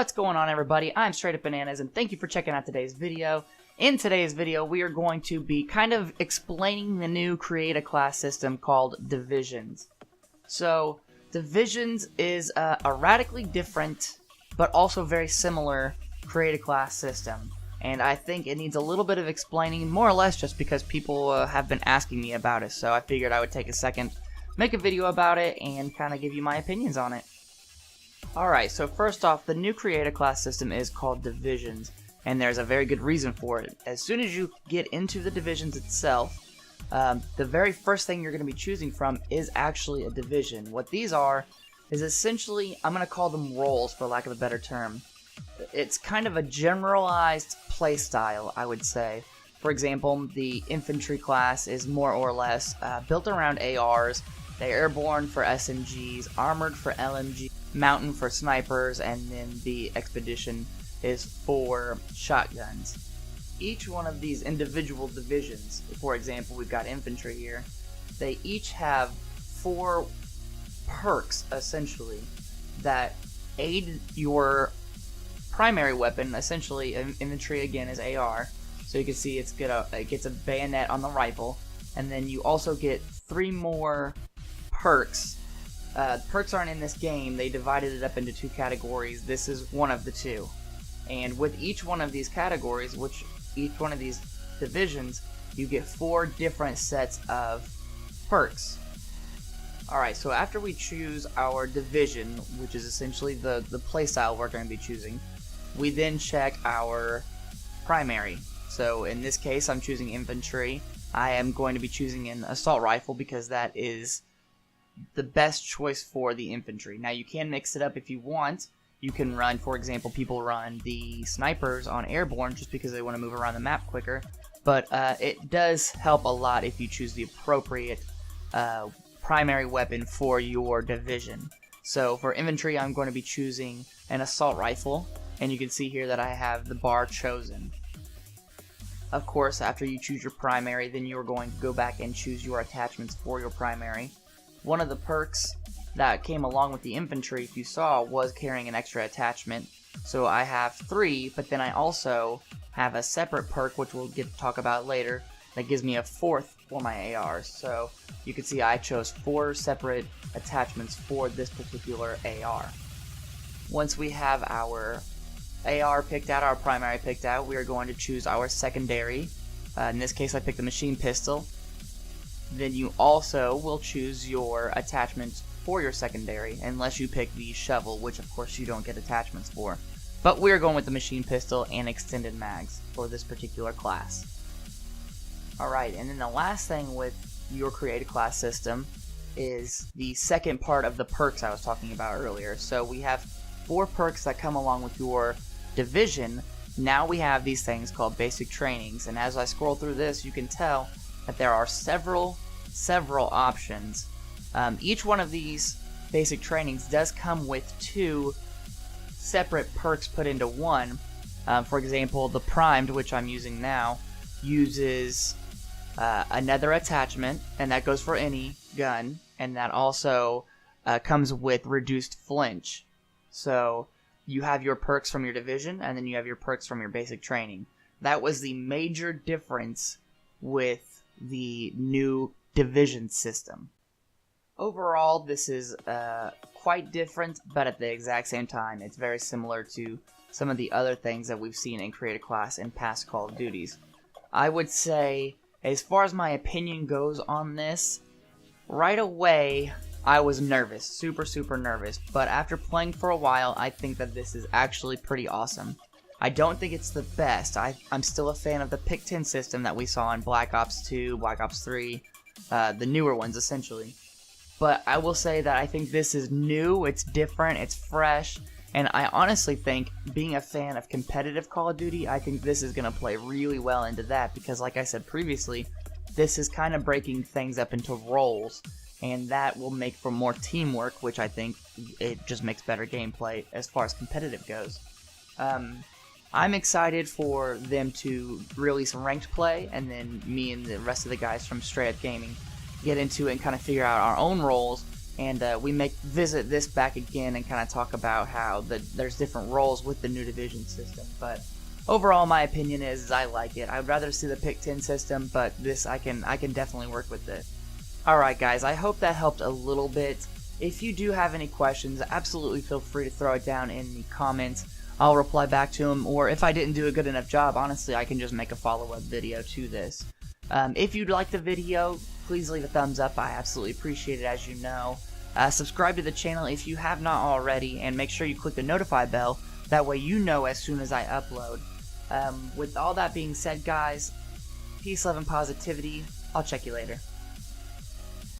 What's going on, everybody? I'm Straight Up Bananas, and thank you for checking out today's video. In today's video, we are going to be kind of explaining the new create a class system called Divisions. So, Divisions is a radically different, but also very similar create a class system. And I think it needs a little bit of explaining, more or less just because people have been asking me about it. So I figured I would take a second, make a video about it, and kind of give you my opinions on it. Alright, so first off, the new create a class system is called Divisions, and there's a very good reason for it. As soon as you get into the Divisions itself, the very first thing you're going to be choosing from is actually a division. What these are is essentially, I'm going to call them roles for lack of a better term. It's kind of a generalized playstyle, I would say. For example, the infantry class is more or less built around ARs. They're airborne for SMGs, armored for LMG, mountain for snipers, and then the expedition is for shotguns. Each one of these individual divisions, for example, we've got infantry here, they each have 4 perks, essentially, that aid your primary weapon. Essentially, infantry again is AR, so you can see it gets a bayonet on the rifle, and then you also get 3 more perks. Perks aren't in this game. They divided it up into 2 categories. This is one of the 2. And with each one of these categories, each one of these divisions, you get 4 different sets of perks. Alright, so after we choose our division, which is essentially the playstyle we're going to be choosing, we then check our primary. So in this case, I'm choosing infantry. I am going to be choosing an assault rifle because that is the best choice for the infantry. Now you can mix it up if you want. You can run, for example, people run the snipers on airborne just because they want to move around the map quicker, but it does help a lot if you choose the appropriate primary weapon for your division. So for infantry, I'm going to be choosing an assault rifle, and you can see here that I have the bar chosen. Of course, after you choose your primary, then you're going to go back and choose your attachments for your primary. One of the perks that came along with the infantry, if you saw, was carrying an extra attachment. So I have 3, but then I also have a separate perk, which we'll get to talk about later, that gives me a 4th for my ARs. So you can see I chose 4 separate attachments for this particular AR. Once we have our AR picked out, our primary picked out, we are going to choose our secondary. In this case, I picked the machine pistol. Then you also will choose your attachments for your secondary, unless you pick the shovel, which of course you don't get attachments for. But we're going with the machine pistol and extended mags for this particular class. Alright, and then the last thing with your create a class system is the second part of the perks I was talking about earlier. So we have 4 perks that come along with your division. Now we have these things called basic trainings, and as I scroll through this, you can tell that there are several options. Each one of these basic trainings does come with 2 separate perks put into one. For example, the primed, which I'm using now, uses another attachment, and that goes for any gun, and that also comes with reduced flinch. So you have your perks from your division, and then you have your perks from your basic training. That was the major difference with the new division system. Overall, this is quite different, but at the exact same time, it's very similar to some of the other things that we've seen in Create a Class in past Call of Duties. I would say, as far as my opinion goes on this, right away, I was nervous, super nervous, but after playing for a while, I think that this is actually pretty awesome. I don't think it's the best. I'm still a fan of the Pick 10 system that we saw in Black Ops 2, Black Ops 3, the newer ones essentially. But I will say that I think this is new, it's different, it's fresh, and I honestly think, being a fan of competitive Call of Duty, I think this is going to play really well into that, because like I said previously, this is kind of breaking things up into roles, and that will make for more teamwork, which I think it just makes better gameplay as far as competitive goes. I'm excited for them to release ranked play, and then me and the rest of the guys from Straight Up Gaming get into it and kind of figure out our own roles and we visit this back again and kind of talk about how there's different roles with the new division system. But overall, my opinion is I like it. I'd rather see the pick 10 system, but this I can definitely work with it. Alright guys, I hope that helped a little bit. If you do have any questions, absolutely feel free to throw it down in the comments. I'll reply back to them, or if I didn't do a good enough job, honestly, I can just make a follow-up video to this. If you'd like the video, please leave a thumbs up. I absolutely appreciate it, as you know. Subscribe to the channel if you have not already, and make sure you click the notify bell. That way you know as soon as I upload. With all that being said, guys, peace, love, and positivity. I'll check you later.